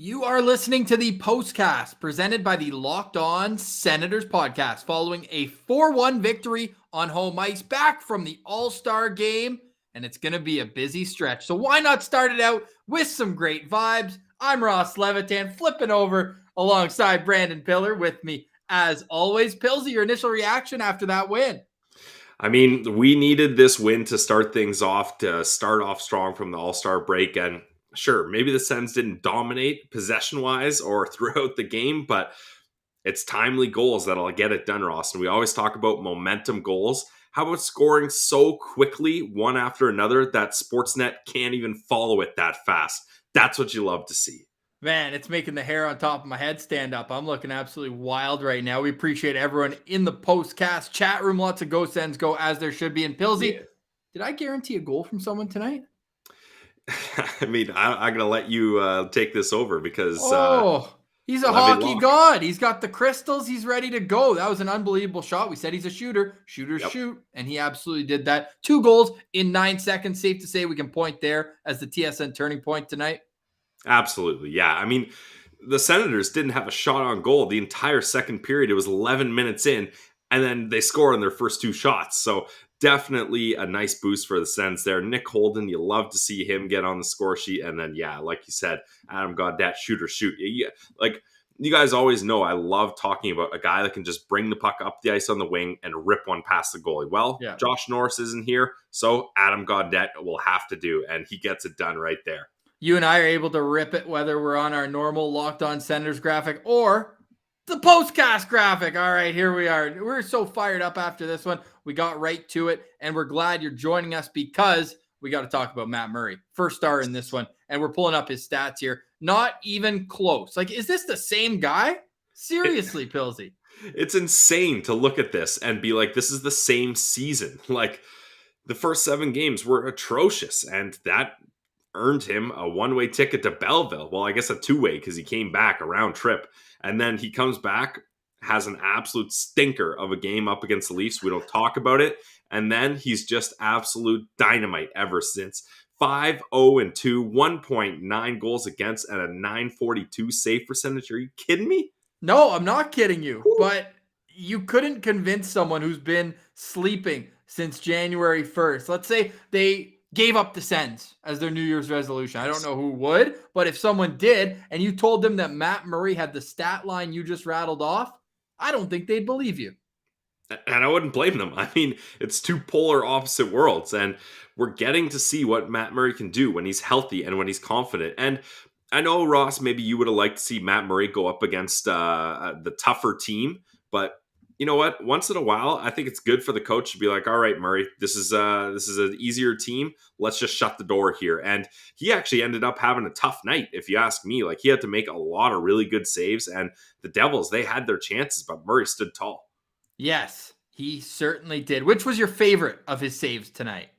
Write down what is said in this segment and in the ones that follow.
You are listening to the Postcast presented by the Locked On Senators podcast following a 4-1 victory on home ice back from the All-Star game, and it's going to be a busy stretch. So why not start it out with some great vibes? I'm Ross Levitan, flipping over alongside Brandon Piller with me as always. Pillsy, your initial reaction after that win? I mean, we needed this win to start things off, to start off strong from the All-Star break. And sure, maybe the Sens didn't dominate possession-wise or throughout the game, but it's timely goals that'll get it done, Ross. And we always talk about momentum goals. How about scoring so quickly, one after another, that Sportsnet can't even follow it that fast? That's what you love to see. Man, it's making the hair on top of my head stand up. I'm looking absolutely wild right now. We appreciate everyone in the Postcast chat room. Lots of Go Sens Go, as there should be. And Pillsy, Did I guarantee a goal from someone tonight? I mean, I'm going to let you take this over because... he's a hockey god. He's got the crystals. He's ready to go. That was an unbelievable shot. We said he's a shooter. Shooters shoot. And he absolutely did that. 2 goals in 9 seconds. Safe to say we can point there as the TSN turning point tonight. Absolutely, yeah. I mean, the Senators didn't have a shot on goal the entire second period. It was 11 minutes in, and then they score on their first 2 shots. So definitely a nice boost for the Sens there. Nick Holden, you love to see him get on the score sheet. And then, yeah, like you said, Adam Gaudette, shooter, shoot. Yeah, like, you guys always know I love talking about a guy that can just bring the puck up the ice on the wing and rip one past the goalie. Well, Josh Norris isn't here, so Adam Gaudette will have to do, and he gets it done right there. You and I are able to rip it whether we're on our normal Locked On Senators graphic or the Postcast graphic. All right, here we are. We're so fired up after this one. We got right to it, and we're glad you're joining us because we got to talk about Matt Murray. First star in this one, and we're pulling up his stats here. Not even close. Like, is this the same guy? Seriously, Pillsy. It's insane to look at this and be like, this is the same season. Like, the first 7 games were atrocious, and that earned him a one-way ticket to Belleville. Well, I guess a 2-way because he came back a round trip. And then he comes back, has an absolute stinker of a game up against the Leafs. We don't talk about it. And then he's just absolute dynamite ever since. 5-0-2, 1.9 goals against, and a .942 save percentage. Are you kidding me? No, I'm not kidding you. Ooh. But you couldn't convince someone who's been sleeping since January 1st. Let's say they gave up the Sens as their New Year's resolution. I don't know who would, but if someone did, and you told them that Matt Murray had the stat line you just rattled off, I don't think they'd believe you. And I wouldn't blame them. I mean, it's 2 polar opposite worlds, and we're getting to see what Matt Murray can do when he's healthy and when he's confident. And I know, Ross, maybe you would have liked to see Matt Murray go up against the tougher team, but you know what? Once in a while, I think it's good for the coach to be like, all right, Murray, this is an easier team. Let's just shut the door here. And he actually ended up having a tough night, if you ask me. Like, he had to make a lot of really good saves, and the Devils, they had their chances, but Murray stood tall. Yes, he certainly did. Which was your favorite of his saves tonight?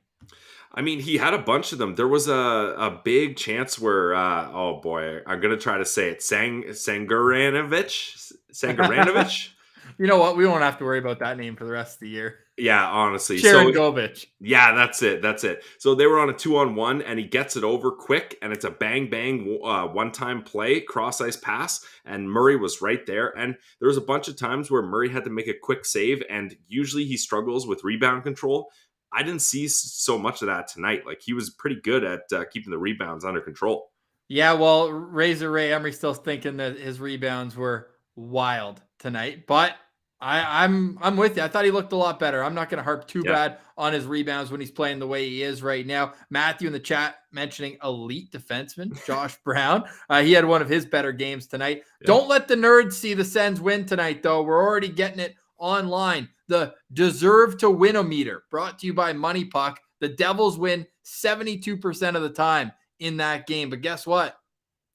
I mean, he had a bunch of them. There was a big chance where, oh boy, I'm going to try to say it, Sangaranovich. You know what? We won't have to worry about that name for the rest of the year. Yeah, honestly. Sharangovich. Yeah, that's it. So they were on a 2-on-1, and he gets it over quick, and it's a bang-bang one-time play, cross-ice pass, and Murray was right there. And there was a bunch of times where Murray had to make a quick save, and usually he struggles with rebound control. I didn't see so much of that tonight. Like, he was pretty good at keeping the rebounds under control. Yeah, well, Razor Ray Emery's still thinking that his rebounds were wild tonight, but I'm with you. I thought he looked a lot better. I'm not going to harp too bad on his rebounds when he's playing the way he is right now. Matthew in the chat mentioning elite defenseman Josh Brown. He had one of his better games tonight. Yeah. Don't let the nerds see the Sens win tonight, though. We're already getting it online. The deserve to win-o-meter brought to you by Money Puck. The Devils win 72% of the time in that game, but guess what?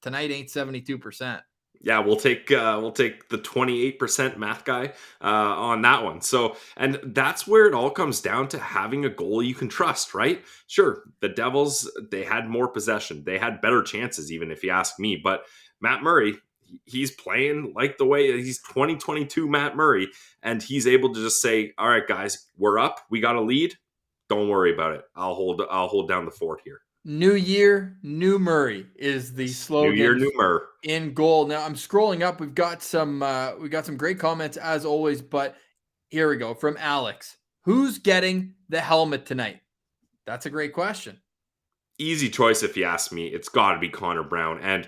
Tonight ain't 72%. Yeah, we'll take the 28% math guy on that one. So, and that's where it all comes down to having a goalie you can trust, right? Sure, the Devils, they had more possession. They had better chances, even if you ask me. But Matt Murray, he's playing like the way he's 2022 Matt Murray, and he's able to just say, all right, guys, we're up. We got a lead. Don't worry about it. I'll hold down the fort here. New year, new Murray is the slogan. New year, new Murr. In goal. Now I'm scrolling up. We've got some great comments as always, but here we go from Alex. Who's getting the helmet tonight? That's a great question. Easy choice if you ask me. It's got to be Connor Brown, and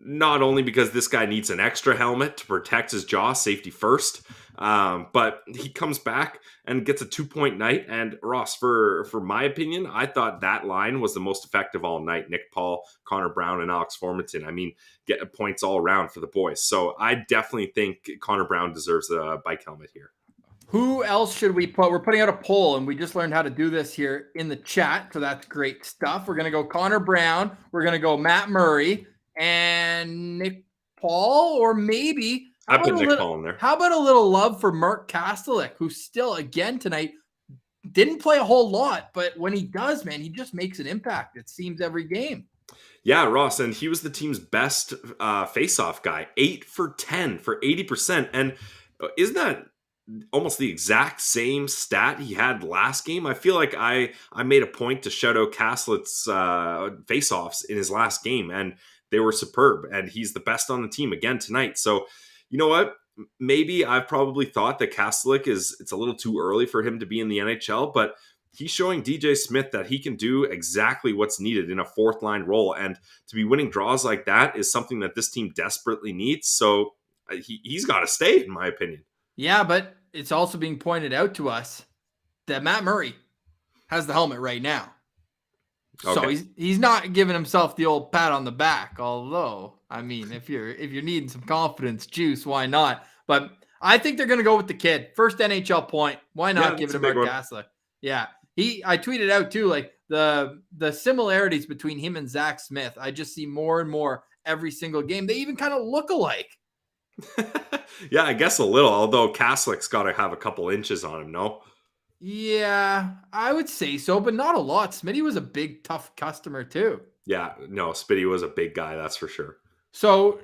not only because this guy needs an extra helmet to protect his jaw, safety first, but he comes back and gets a 2-point night. And Ross, for my opinion, I thought that line was the most effective all night. Nick Paul, Connor Brown, and Alex Formanton. I mean, get points all around for the boys. So I definitely think Connor Brown deserves a bike helmet here. Who else should we put? We're putting out a poll, and we just learned how to do this here in the chat. So that's great stuff. We're going to go Connor Brown. We're going to go Matt Murray and Nick Paul, or maybe I put Nick Paul in there. How about a little love for Mark Kastelik, who still, again, tonight didn't play a whole lot, but when he does, man, he just makes an impact, it seems, every game. Yeah, Ross, and he was the team's best face-off guy. 8 for 10 for 80%. And isn't that almost the exact same stat he had last game? I feel like I made a point to shout out Kastelik's face-offs in his last game, and they were superb, and he's the best on the team again tonight. So, you know what? Maybe I've probably thought that Kastelik it's a little too early for him to be in the NHL, but he's showing DJ Smith that he can do exactly what's needed in a fourth-line role, and to be winning draws like that is something that this team desperately needs. So he's got to stay, in my opinion. Yeah, but it's also being pointed out to us that Matt Murray has the helmet right now. Okay. So he's not giving himself the old pat on the back, although, I mean, if you're needing some confidence juice, why not? But I think they're going to go with the kid. First NHL point. Why not give it to Mark Kastelik? Yeah. I tweeted out too, like the similarities between him and Zach Smith. I just see more and more every single game. They even kind of look alike. Yeah, I guess a little, although Kastelik's got to have a couple inches on him, no? Yeah, I would say so, but not a lot. Smitty was a big, tough customer too. Yeah, no, Smitty was a big guy, that's for sure. So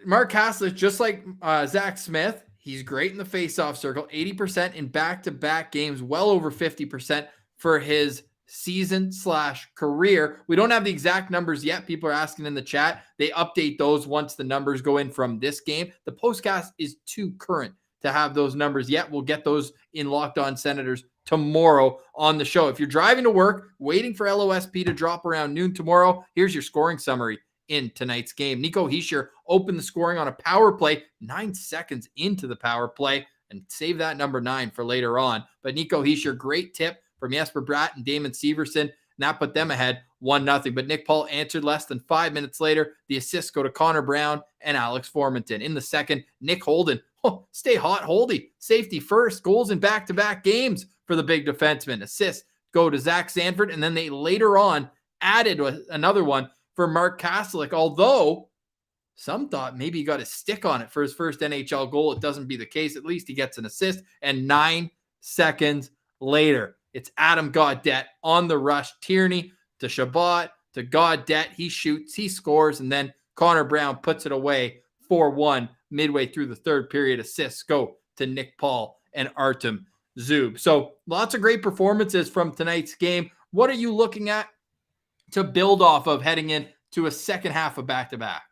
Mark Kastelik, just like Zach Smith, he's great in the face-off circle, 80% in back-to-back games, well over 50% for his season/career. We don't have the exact numbers yet. People are asking in the chat. They update those once the numbers go in from this game. The Postcast is too current to have those numbers yet. We'll get those in Locked On Senators tomorrow on the show. If you're driving to work, waiting for LOSP to drop around noon tomorrow, here's your scoring summary in tonight's game. Nico Hischier opened the scoring on a power play 9 seconds into the power play, and save that number 9 for later on. But Nico Hischier, great tip from Jesper Bratt and Damon Severson, and that put them ahead 1-0. But Nick Paul answered less than 5 minutes later. The assists go to Connor Brown and Alex Formanton. In the second, Nick Holden, stay hot, Holdy. Safety first, goals in back-to-back games for the big defenseman. Assists go to Zach Sanford, and then they later on added another one for Mark Kastelik, although some thought maybe he got a stick on it for his first NHL goal. It doesn't be the case. At least he gets an assist. And 9 seconds later, it's Adam Gaudette on the rush. Tierney to Shabbat to Gaudette. He shoots, he scores, and then Connor Brown puts it away 4-1 midway through the third period. Assists go to Nick Paul and Artem Zub. So lots of great performances from tonight's game. What are you looking at to build off of heading into a second half of back-to-back?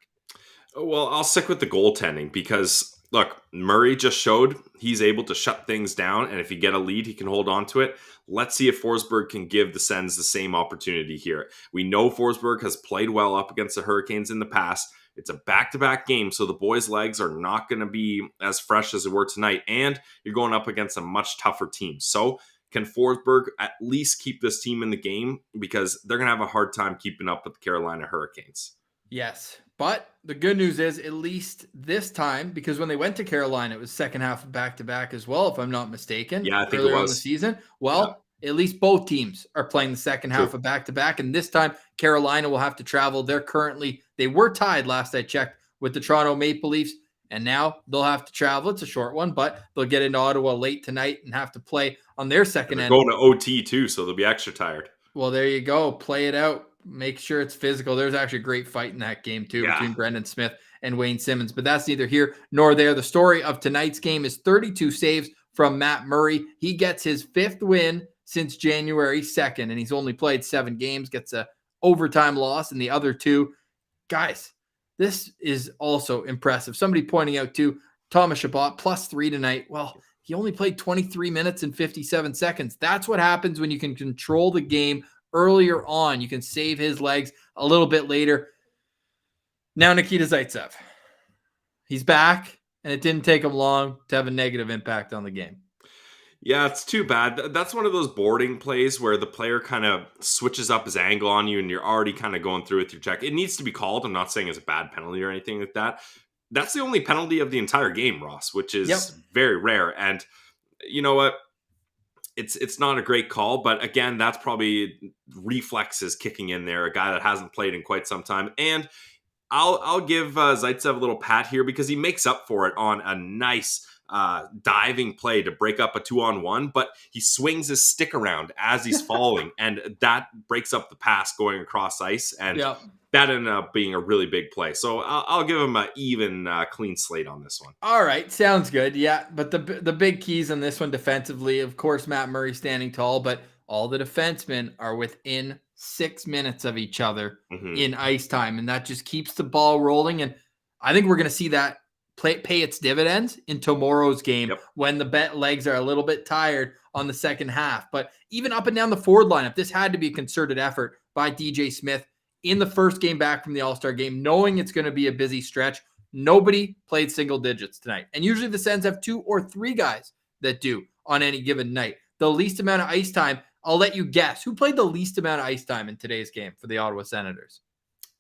Well, I'll stick with the goaltending because, look, Murray just showed he's able to shut things down, and if you get a lead, he can hold on to it. Let's see if Forsberg can give the Sens the same opportunity here. We know Forsberg has played well up against the Hurricanes in the past. It's a back-to-back game, so the boys' legs are not going to be as fresh as they were tonight, and you're going up against a much tougher team. So can Forsberg at least keep this team in the game? Because they're going to have a hard time keeping up with the Carolina Hurricanes. Yes, but the good news is, at least this time, because when they went to Carolina, it was second half of back-to-back as well, if I'm not mistaken. Yeah, I think earlier it was. On the season. Well, yeah. At least both teams are playing the second half of back-to-back, and this time Carolina will have to travel. They were tied last I checked with the Toronto Maple Leafs, and now they'll have to travel. It's a short one, but they'll get into Ottawa late tonight and have to play on their second end. Going to OT too, so they'll be extra tired. Well, there you go. Play it out. Make sure it's physical. There's actually a great fight in that game too between Brendan Smith and Wayne Simmons, but that's neither here nor there. The story of tonight's game is 32 saves from Matt Murray. He gets his 5th win since January 2nd, and he's only played 7 games, gets a overtime loss in the other 2. Guys, this is also impressive. Somebody pointing out too, Thomas Chabot +3 tonight. Well, he only played 23 minutes and 57 seconds. That's what happens when you can control the game earlier on. You can save his legs a little bit later. Now Nikita Zaitsev. He's back, and it didn't take him long to have a negative impact on the game. Yeah, it's too bad. That's one of those boarding plays where the player kind of switches up his angle on you and you're already kind of going through with your check. It needs to be called. I'm not saying it's a bad penalty or anything like that. That's the only penalty of the entire game, Ross, which is very rare. And you know what? It's not a great call, but again, that's probably reflexes kicking in there. A guy that hasn't played in quite some time. And I'll give Zaitsev a little pat here because he makes up for it on a nice diving play to break up a 2-on-1, but he swings his stick around as he's falling, and that breaks up the pass going across ice, and that ended up being a really big play. So I'll give him an even clean slate on this one. All right, sounds good. Yeah, but the big keys on this one defensively, of course, Matt Murray standing tall, but all the defensemen are within 6 minutes of each other in ice time, and that just keeps the ball rolling. And I think we're going to see that pay its dividends in tomorrow's game when the legs are a little bit tired on the second half. But even up and down the forward lineup, this had to be a concerted effort by DJ Smith in the first game back from the All-Star game, knowing it's going to be a busy stretch. Nobody played single digits tonight. And usually the Sens have 2 or 3 guys that do on any given night. The least amount of ice time, I'll let you guess. Who played the least amount of ice time in today's game for the Ottawa Senators?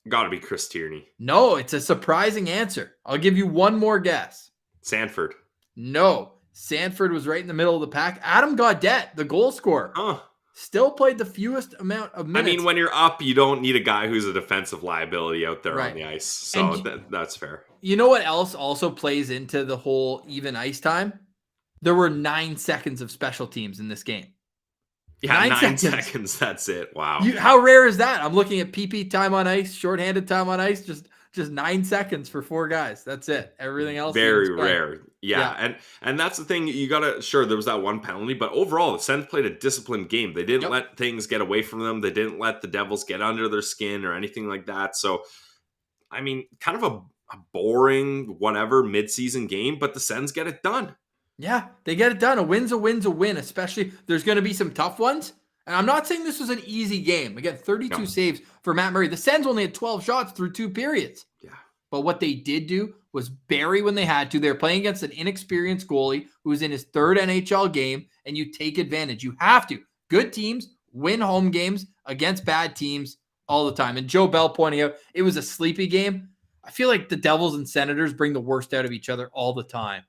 Got to be Chris Tierney. No, it's a surprising answer. I'll give you one more guess. Sanford. No, Sanford was right in the middle of the pack. Adam Gaudette, the goal scorer, still played the fewest amount of minutes. I mean, when you're up, you don't need a guy who's a defensive liability out there on the ice. So that's fair. You know what else also plays into the whole even ice time? There were 9 seconds of special teams in this game. Yeah, 9 seconds. That's it. Wow. How rare is that? I'm looking at PP time on ice, shorthanded time on ice, just 9 seconds for 4 guys. That's it. Everything else very rare. Yeah. And that's the thing. You gotta there was that one penalty, but overall the Sens played a disciplined game. They didn't let things get away from them. They didn't let the Devils get under their skin or anything like that. So I mean, kind of a boring whatever midseason game, but the Sens get it done. Yeah, they get it done. A win's a win's a win, especially there's going to be some tough ones. And I'm not saying this was an easy game. Again, 32 saves for Matt Murray. The Sens only had 12 shots through 2 periods. Yeah. But what they did do was bury when they had to. They're playing against an inexperienced goalie who's in his 3rd NHL game, and you take advantage. You have to. Good teams win home games against bad teams all the time. And Joe Bell pointing out it was a sleepy game. I feel like the Devils and Senators bring the worst out of each other all the time.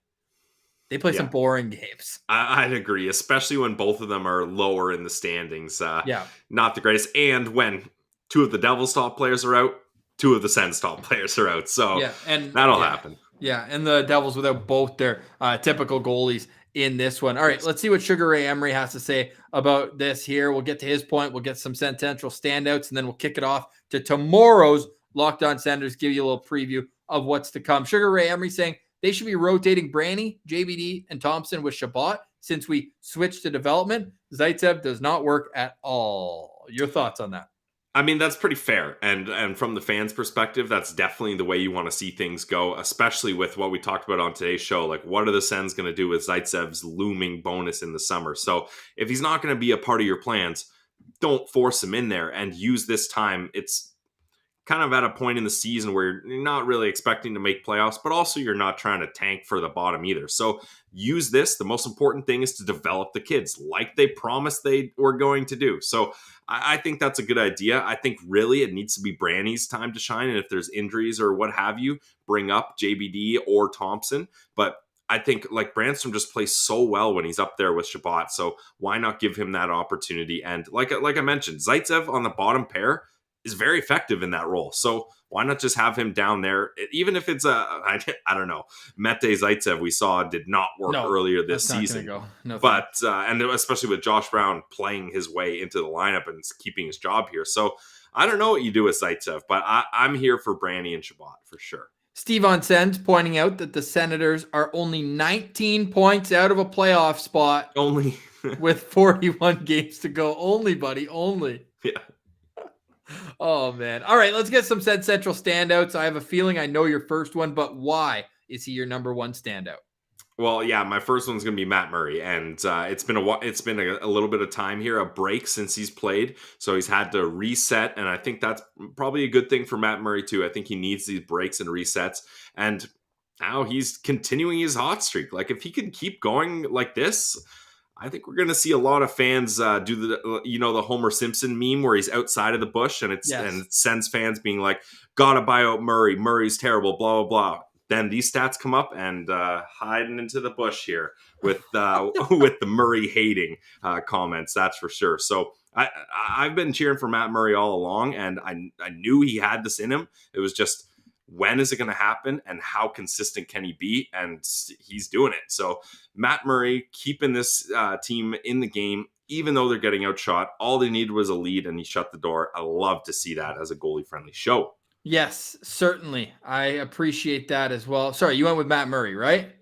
They play some boring games. I'd agree, especially when both of them are lower in the standings. Not the greatest. And when 2 of the Devils' top players are out, 2 of the Sens' top players are out. So that'll happen. Yeah, and the Devils without both their typical goalies in this one. All right, let's see what Sugar Ray Emery has to say about this here. We'll get to his point. We'll get some Sen Central standouts, and then we'll kick it off to tomorrow's Locked On Senators, give you a little preview of what's to come. Sugar Ray Emery saying, they should be rotating Branny, JBD, and Thompson with Chabot since we switched to development. Zaitsev does not work at all. Your thoughts on that? I mean, that's pretty fair. And from the fans' perspective, that's definitely the way you want to see things go, especially with what we talked about on today's show. Like, what are the Sens going to do with Zaitsev's looming bonus in the summer? So if he's not going to be a part of your plans, don't force him in there and use this time. It's kind of at a point in the season where you're not really expecting to make playoffs, but also you're not trying to tank for the bottom either. So use this. The most important thing is to develop the kids like they promised they were going to do. So I think that's a good idea. I think really it needs to be Branny's time to shine. And if there's injuries or what have you, bring up JBD or Thompson. But I think like Brandstrom just plays so well when he's up there with Chabot. So why not give him that opportunity? And like I mentioned, Zaitsev on the bottom pair is very effective in that role. So why not just have him down there? Even if it's I don't know, Mete Zaitsev we saw did not work earlier this season. But and especially with Josh Brown playing his way into the lineup and keeping his job here. So I don't know what you do with Zaitsev, but I'm here for Branny and Chabot for sure. Steve on Sens pointing out that the Senators are only 19 points out of a playoff spot. Only. With 41 games to go. Only, buddy. Only. Yeah. Oh, man. All right, let's get some Sed Central standouts. I have a feeling I know your first one, but why is he your number one standout? Well, yeah, my first one's going to be Matt Murray, and it's been a little bit of time here, a break since he's played, so he's had to reset, and I think that's probably a good thing for Matt Murray too. I think he needs these breaks and resets, and now he's continuing his hot streak. Like if he can keep going like this, I think we're going to see a lot of fans do the Homer Simpson meme where he's outside of the bush, and it sends fans being like, "Gotta buy out Murray. Murray's terrible." Blah blah blah. Then these stats come up and hiding into the bush here with with the Murray hating comments. That's for sure. So I've been cheering for Matt Murray all along, and I knew he had this in him. It was just, when is it going to happen, and how consistent can he be? And he's doing it. So Matt Murray keeping this team in the game, even though they're getting outshot. All they needed was a lead, and he shut the door. I love to see that as a goalie-friendly show. Yes, certainly. I appreciate that as well. Sorry, you went with Matt Murray, right?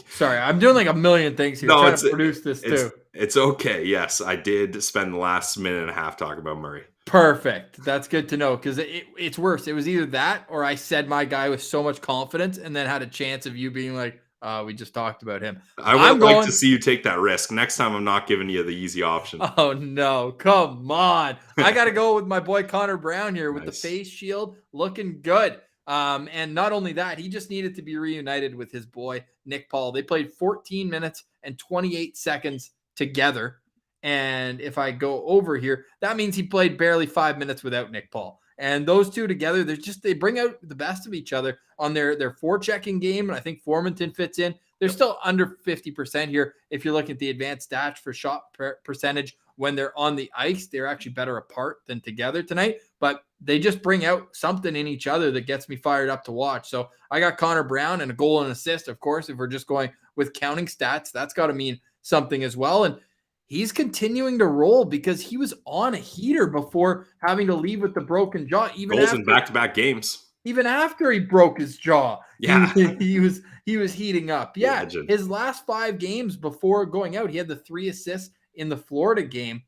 Sorry, I'm doing like a million things here. No, trying to produce this too. It's okay. Yes, I did spend the last minute and a half talking about Murray. Perfect. That's good to know, because it's worse. It was either that or I said my guy with so much confidence and then had a chance of you being like, we just talked about him. I would like to see you take that risk. Next time I'm not giving you the easy option. Oh, no. Come on. I got to go with my boy Connor Brown here with the Nice. face shield looking good. And not only that, he just needed to be reunited with his boy, Nick Paul. They played 14 minutes and 28 seconds together. And if I go over here, that means he played barely 5 minutes without Nick Paul. And those two together, they bring out the best of each other on their forechecking game. And I think Formanton fits in. They're still under 50% here. If you're looking at the advanced stats for shot percentage when they're on the ice, they're actually better apart than together tonight. But they just bring out something in each other that gets me fired up to watch. So I got Connor Brown and a goal and assist. Of course, if we're just going with counting stats, that's got to mean something as well. And he's continuing to roll because he was on a heater before having to leave with the broken jaw. Even goals in back-to-back games. Even after he broke his jaw, yeah, he was heating up. Yeah, Legend. His last 5 games before going out, he had the 3 assists in the Florida game.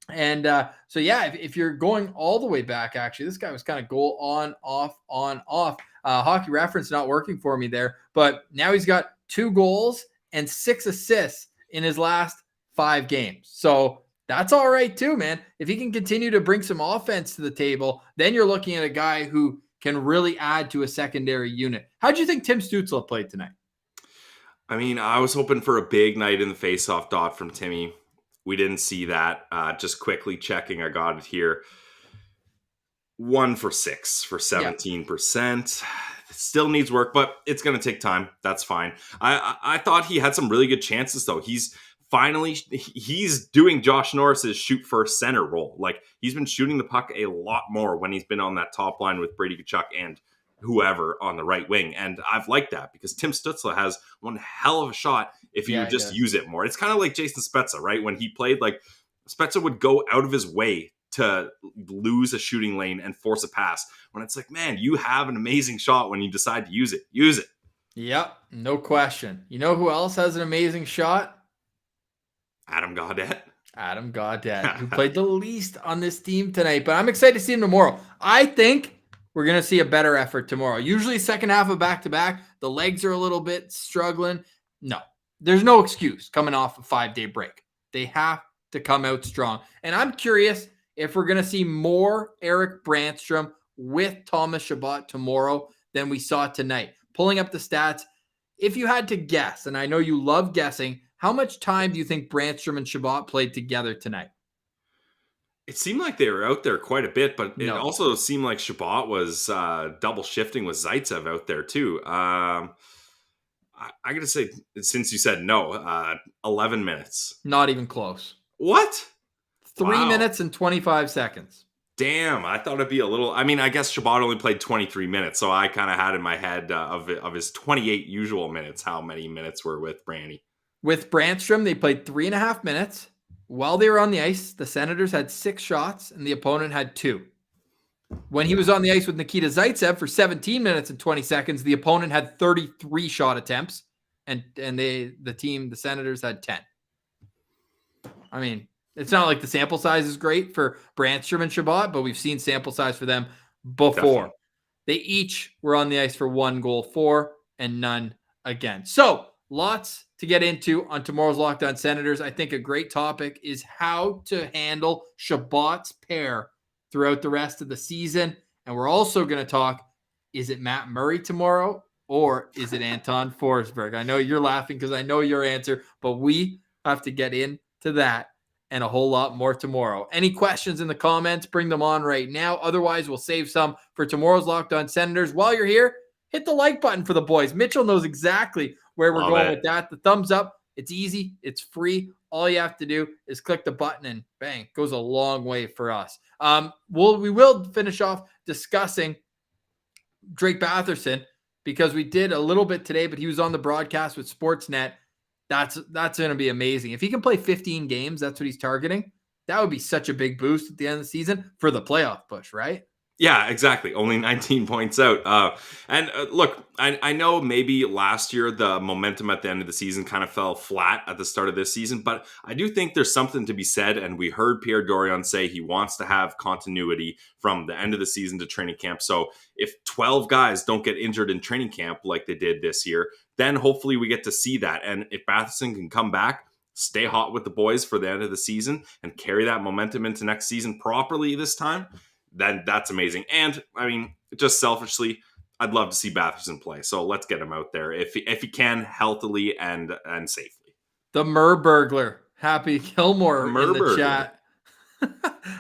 And so, yeah, if you're going all the way back, actually, this guy was kind of goal on, off, on, off. Hockey Reference not working for me there. But now he's got 2 goals and 6 assists in his last 5 games. So that's all right too, man. If he can continue to bring some offense to the table, then you're looking at a guy who can really add to a secondary unit. How do you think Tim Stützle played tonight? I mean, I was hoping for a big night in the faceoff dot from Timmy. We didn't see that. Just quickly checking, I got it here. 1 for 6 for 17%. It still needs work, but it's going to take time. That's fine. I thought he had some really good chances, though. He's doing Josh Norris's shoot first center role. Like, he's been shooting the puck a lot more when he's been on that top line with Brady Tkachuk and whoever on the right wing. And I've liked that because Tim Stützle has one hell of a shot if you just use it more. It's kind of like Jason Spezza, right? When he played, like, Spezza would go out of his way to lose a shooting lane and force a pass. When it's like, man, you have an amazing shot when you decide to use it. Use it. Yep, no question. You know who else has an amazing shot? Adam Gaudette, who played the least on this team tonight. But I'm excited to see him tomorrow. I think we're going to see a better effort tomorrow. Usually second half of back-to-back, the legs are a little bit struggling. No, there's no excuse coming off a 5-day break. They have to come out strong. And I'm curious if we're going to see more Eric Brandstrom with Thomas Chabot tomorrow than we saw tonight. Pulling up the stats, if you had to guess, and I know you love guessing, how much time do you think Brandstrom and Chabot played together tonight? It seemed like they were out there quite a bit, but it also seemed like Chabot was double shifting with Zaitsev out there too. I got to say, since you said no, 11 minutes. Not even close. What? 3 minutes and 25 seconds. Damn, I thought it'd be a little... I mean, I guess Chabot only played 23 minutes, so I kind of had in my head of his 28 usual minutes, how many minutes were with Brandy. With Brandstrom, they played 3.5 minutes. While they were on the ice, the Senators had 6 shots and the opponent had 2. When he was on the ice with Nikita Zaitsev for 17 minutes and 20 seconds, the opponent had 33 shot attempts, and the Senators had 10. I mean, It's not like the sample size is great for Brandstrom and Shabbat, but we've seen sample size for them before. Definitely. They each were on the ice for 1 goal for and none against. So lots to get into on tomorrow's Locked On Senators. I think a great topic is how to handle Shabbat's pair throughout the rest of the season. And we're also going to talk, is it Matt Murray tomorrow or is it Anton Forsberg? I know you're laughing because I know your answer, but we have to get into that and a whole lot more tomorrow. Any questions in the comments, bring them on right now. Otherwise, we'll save some for tomorrow's Locked On Senators. While you're here, hit the like button for the boys. Mitchell knows exactly where we're going with that. The thumbs up, it's easy, it's free. All you have to do is click the button and bang, goes a long way for us. We will finish off discussing Drake Batherson because we did a little bit today, but he was on the broadcast with Sportsnet. That's going to be amazing. If he can play 15 games, that's what he's targeting. That would be such a big boost at the end of the season for the playoff push, right? Yeah, exactly. Only 19 points out. Look, I know maybe last year the momentum at the end of the season kind of fell flat at the start of this season, but I do think there's something to be said. And we heard Pierre Dorion say he wants to have continuity from the end of the season to training camp. So if 12 guys don't get injured in training camp like they did this year, then hopefully we get to see that. And if Batherson can come back, stay hot with the boys for the end of the season and carry that momentum into next season properly this time, then that's amazing. And I mean, just selfishly, I'd love to see Batherson play. So let's get him out there if he can, healthily and safely. The Burglar, Happy Gilmore in the chat.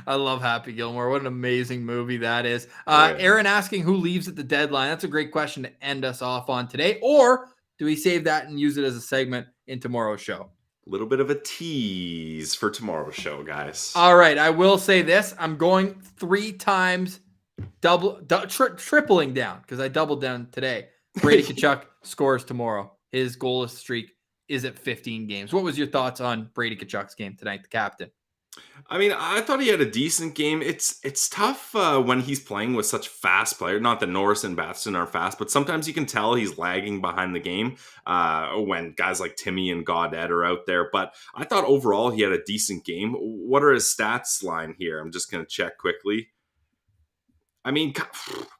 I love Happy Gilmore. What an amazing movie that is. Aaron asking who leaves at the deadline. That's a great question to end us off on today. Or do we save that and use it as a segment in tomorrow's show? A little bit of a tease for tomorrow's show, guys. All right. I will say this. I'm going 3 times tripling down because I doubled down today. Brady Tkachuk scores tomorrow. His goalless streak is at 15 games. What was your thoughts on Brady Tkachuk's game tonight, the captain? I mean, I thought he had a decent game. It's tough when he's playing with such fast players. Not that Norris and Batherson are fast, but sometimes you can tell he's lagging behind the game when guys like Timmy and Gaudette are out there. But I thought overall he had a decent game. What are his stats line here? I'm just going to check quickly. I mean,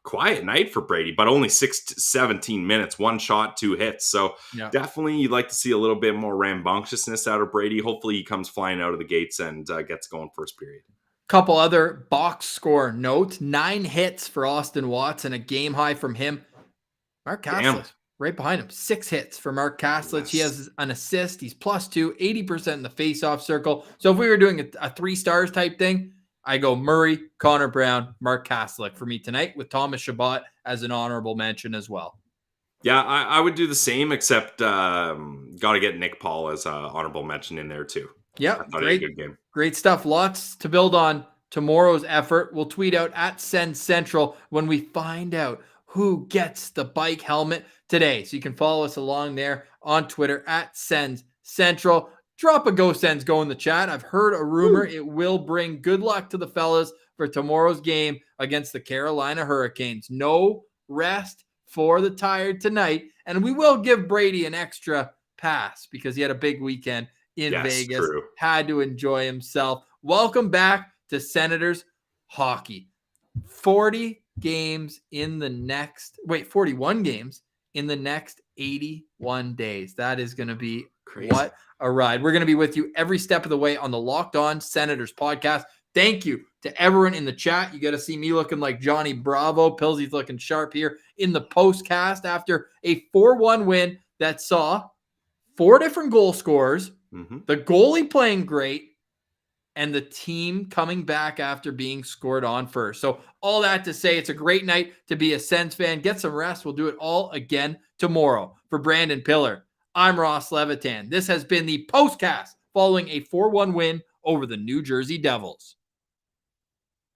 quiet night for Brady, but only 17 minutes, 1 shot, 2 hits. So Definitely you'd like to see a little bit more rambunctiousness out of Brady. Hopefully he comes flying out of the gates and gets going first period. Couple other box score notes. 9 hits for Austin Watson, a game high from him. Mark Kaslitz, right behind him. 6 hits for Mark Kaslitz. Yes. He has an assist. He's +2, 80% in the faceoff circle. So if we were doing a 3 stars type thing, I go Murray, Connor Brown, Mark Kaslitz for me tonight with Thomas Chabot as an honorable mention as well. Yeah, I would do the same, except got to get Nick Paul as an honorable mention in there too. Yep, good game. Great stuff. Lots to build on tomorrow's effort. We'll tweet out at Send Central when we find out who gets the bike helmet today. So you can follow us along there on Twitter at Send Central. Drop a Go Sens Go in the chat. I've heard a rumor it will bring good luck to the fellas for tomorrow's game against the Carolina Hurricanes. No rest for the tired tonight. And we will give Brady an extra pass because he had a big weekend in Vegas. True. Had to enjoy himself. Welcome back to Senators hockey. 41 games in the next 81 days. That is going to be crazy. What a ride. We're going to be with you every step of the way on the Locked On Senators podcast. Thank you to everyone in the chat. You got to see me looking like Johnny Bravo. Pilsy's looking sharp here in the postcast after a 4-1 win that saw 4 different goal scorers, the goalie playing great, and the team coming back after being scored on first. So all that to say, it's a great night to be a Sens fan. Get some rest. We'll do it all again tomorrow. For Brandon Piller, I'm Ross Levitan. This has been the Postcast following a 4-1 win over the New Jersey Devils.